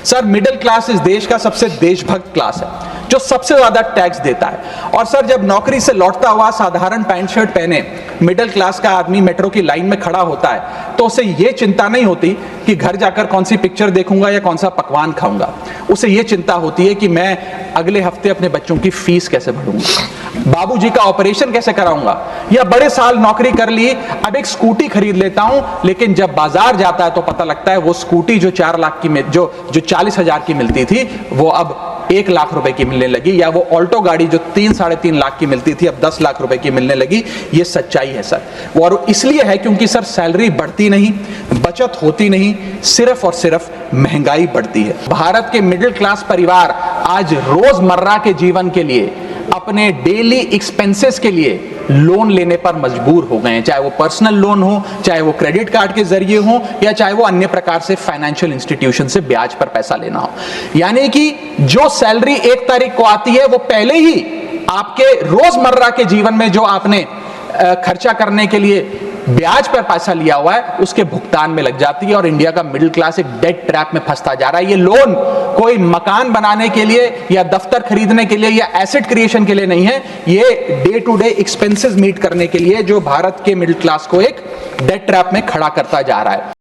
Sir middle class इस देश का सबसे देशभक्त क्लास है, जो सबसे ज्यादा टैक्स देता है। और सर जब नौकरी से लौटता हुआ साधारण पैंट शर्ट पहने मिडिल क्लास का आदमी मेट्रो की लाइन में खड़ा होता है तो उसे यह चिंता नहीं होती कि घर जाकर कौन सी पिक्चर देखूंगा या कौन सा पकवान खाऊंगा। उसे यह चिंता होती है कि मैं अगले हफ्ते अपने बच्चों की फीस कैसे भरूंगा, बाबूजी का ऑपरेशन कैसे कराऊंगा, या बड़े साल नौकरी कर ली अब एक स्कूटी खरीद लेता हूं। लेकिन जब बाजार जाता है तो पता लगता है वो स्कूटी जो 4 लाख की जो 40,000 की मिलती थी वो अब 1 लाख रुपए की मिलने लगी, या वो ऑल्टो गाड़ी जो 3-3.5 लाख की मिलती थी अब 10 लाख रुपए की मिलने लगी। ये सच्चाई है सर। और इसलिए है क्योंकि सर सैलरी बढ़ती नहीं, बचत होती नहीं, सिर्फ और सिर्फ महंगाई बढ़ती है। भारत के मिडिल क्लास परिवार आज रोजमर्रा के जीवन के लिए, अपने डेली एक्सपेंसेस के लिए लोन लेने पर मजबूर हो गए हैं, चाहे वो पर्सनल लोन हो, चाहे वो क्रेडिट कार्ड के जरिए हो, या चाहे वो अन्य प्रकार से फाइनेंशियल इंस्टीट्यूशन से ब्याज पर पैसा लेना हो। यानी कि जो सैलरी 1 तारीख को आती है वो पहले ही आपके रोजमर्रा के जीवन में जो आपने खर्चा करने के लिए ब्याज पर पैसा लिया हुआ है उसके भुगतान में लग जाती है। और इंडिया का मिडिल क्लास एक डेट ट्रैप में फंसता जा रहा है। ये लोन कोई मकान बनाने के लिए या दफ्तर खरीदने के लिए या एसेट क्रिएशन के लिए नहीं है, ये day to day expenses meet करने के लिए जो भारत के मिडिल क्लास को एक डेट ट्रैप में खड़ा करता जा रहा है।